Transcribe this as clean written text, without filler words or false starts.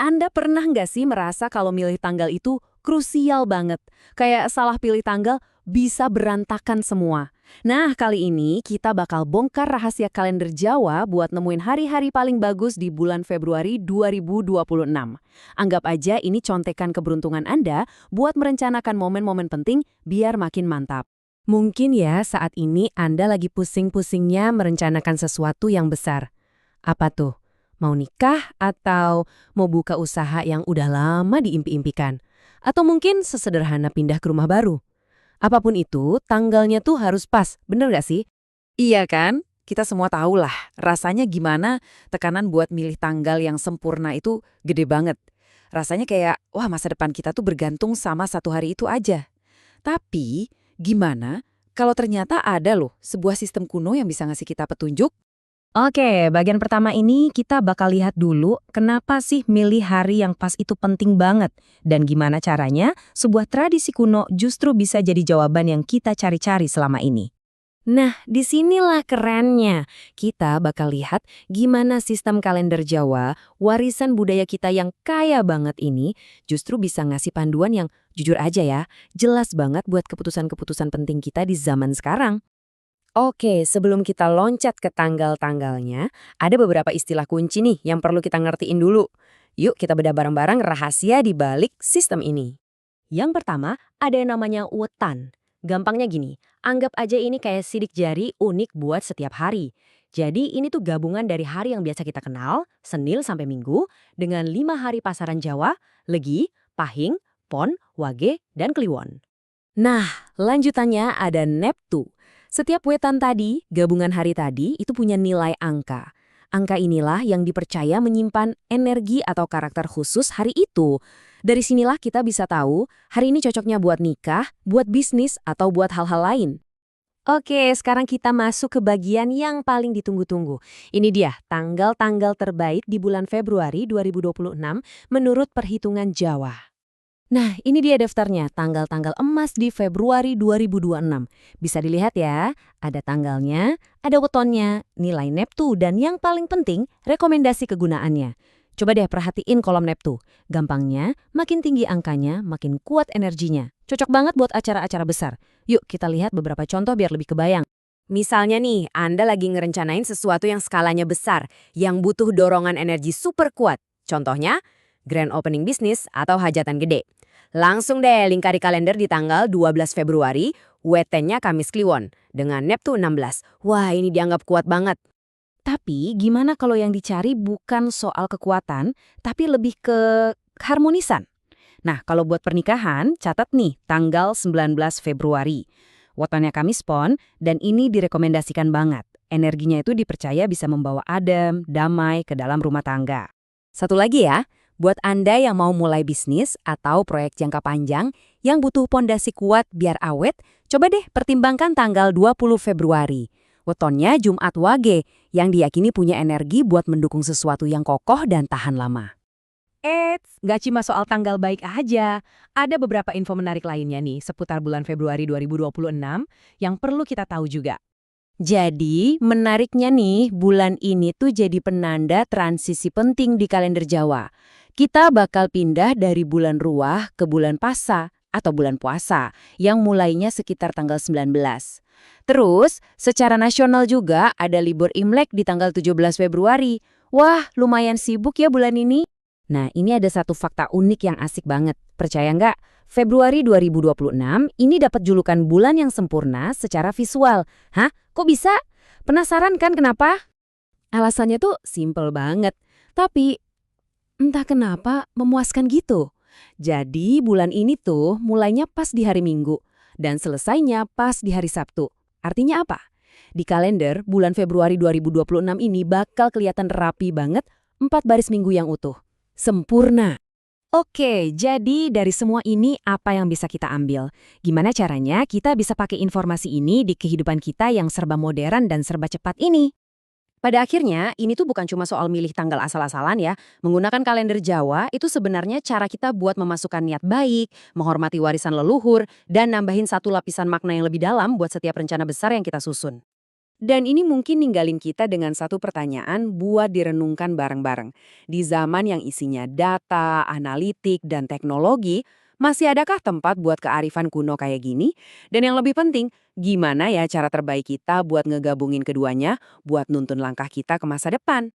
Anda pernah nggak sih merasa kalau milih tanggal itu krusial banget? Kayak salah pilih tanggal bisa berantakan semua. Nah, kali ini kita bakal bongkar rahasia kalender Jawa buat nemuin hari-hari paling bagus di bulan Februari 2026. Anggap aja ini contekan keberuntungan Anda buat merencanakan momen-momen penting biar makin mantap. Mungkin ya saat ini Anda lagi pusing-pusingnya merencanakan sesuatu yang besar. Apa tuh? Mau nikah atau mau buka usaha yang udah lama diimpi-impikan? Atau mungkin sesederhana pindah ke rumah baru? Apapun itu, tanggalnya tuh harus pas, bener gak sih? Iya kan? Kita semua tahu lah, rasanya gimana tekanan buat milih tanggal yang sempurna itu gede banget. Rasanya kayak, wah masa depan kita tuh bergantung sama satu hari itu aja. Tapi, gimana kalau ternyata ada loh sebuah sistem kuno yang bisa ngasih kita petunjuk? Oke, bagian pertama ini kita bakal lihat dulu kenapa sih milih hari yang pas itu penting banget dan gimana caranya sebuah tradisi kuno justru bisa jadi jawaban yang kita cari-cari selama ini. Nah, disinilah kerennya. Kita bakal lihat gimana sistem kalender Jawa, warisan budaya kita yang kaya banget ini, justru bisa ngasih panduan yang jujur aja ya, jelas banget buat keputusan-keputusan penting kita di zaman sekarang. Oke, sebelum kita loncat ke tanggal-tanggalnya, ada beberapa istilah kunci nih yang perlu kita ngertiin dulu. Yuk kita bedah bareng-bareng rahasia di balik sistem ini. Yang pertama, ada yang namanya wetan. Gampangnya gini, anggap aja ini kayak sidik jari unik buat setiap hari. Jadi ini tuh gabungan dari hari yang biasa kita kenal, Senin sampai Minggu, dengan 5 hari pasaran Jawa, Legi, Pahing, Pon, Wage, dan Kliwon. Nah, lanjutannya ada Neptu. Setiap wetan tadi, gabungan hari tadi, itu punya nilai angka. Angka inilah yang dipercaya menyimpan energi atau karakter khusus hari itu. Dari sinilah kita bisa tahu hari ini cocoknya buat nikah, buat bisnis, atau buat hal-hal lain. Oke, sekarang kita masuk ke bagian yang paling ditunggu-tunggu. Ini dia, tanggal-tanggal terbaik di bulan Februari 2026 menurut perhitungan Jawa. Nah, ini dia daftarnya, tanggal-tanggal emas di Februari 2026. Bisa dilihat ya, ada tanggalnya, ada wetonnya, nilai Neptu, dan yang paling penting, rekomendasi kegunaannya. Coba deh perhatiin kolom Neptu. Gampangnya, makin tinggi angkanya, makin kuat energinya. Cocok banget buat acara-acara besar. Yuk kita lihat beberapa contoh biar lebih kebayang. Misalnya nih, Anda lagi ngerencanain sesuatu yang skalanya besar, yang butuh dorongan energi super kuat. Contohnya, grand opening bisnis atau hajatan gede. Langsung deh lingkari kalender di tanggal 12 Februari, wetennya Kamis Kliwon, dengan Neptu 16. Wah, ini dianggap kuat banget. Tapi gimana kalau yang dicari bukan soal kekuatan, tapi lebih ke harmonisan? Nah, kalau buat pernikahan, catat nih tanggal 19 Februari. Wetonnya Kamis Pon, dan ini direkomendasikan banget. Energinya itu dipercaya bisa membawa adem, damai ke dalam rumah tangga. Satu lagi ya, buat Anda yang mau mulai bisnis atau proyek jangka panjang yang butuh pondasi kuat biar awet, coba deh pertimbangkan tanggal 20 Februari. Wetonnya Jumat Wage yang diyakini punya energi buat mendukung sesuatu yang kokoh dan tahan lama. Eits, nggak cuma soal tanggal baik aja. Ada beberapa info menarik lainnya nih seputar bulan Februari 2026 yang perlu kita tahu juga. Jadi, menariknya nih, bulan ini tuh jadi penanda transisi penting di kalender Jawa. Kita bakal pindah dari bulan Ruah ke bulan Pasa atau bulan puasa yang mulainya sekitar tanggal 19. Terus, secara nasional juga ada libur Imlek di tanggal 17 Februari. Wah, lumayan sibuk ya bulan ini. Nah, ini ada satu fakta unik yang asik banget. Percaya nggak? Februari 2026 ini dapat julukan bulan yang sempurna secara visual. Hah? Kok bisa? Penasaran kan kenapa? Alasannya tuh simple banget. Tapi entah kenapa memuaskan gitu. Jadi bulan ini tuh mulainya pas di hari Minggu dan selesainya pas di hari Sabtu. Artinya apa? Di kalender bulan Februari 2026 ini bakal kelihatan rapi banget 4 baris minggu yang utuh. Sempurna. Oke, jadi dari semua ini apa yang bisa kita ambil? Gimana caranya kita bisa pakai informasi ini di kehidupan kita yang serba modern dan serba cepat ini? Pada akhirnya, ini tuh bukan cuma soal milih tanggal asal-asalan ya. Menggunakan kalender Jawa itu sebenarnya cara kita buat memasukkan niat baik, menghormati warisan leluhur, dan nambahin satu lapisan makna yang lebih dalam buat setiap rencana besar yang kita susun. Dan ini mungkin ninggalin kita dengan satu pertanyaan buat direnungkan bareng-bareng. Di zaman yang isinya data, analitik, dan teknologi, masih adakah tempat buat kearifan kuno kayak gini? Dan yang lebih penting, gimana ya cara terbaik kita buat ngegabungin keduanya buat nuntun langkah kita ke masa depan?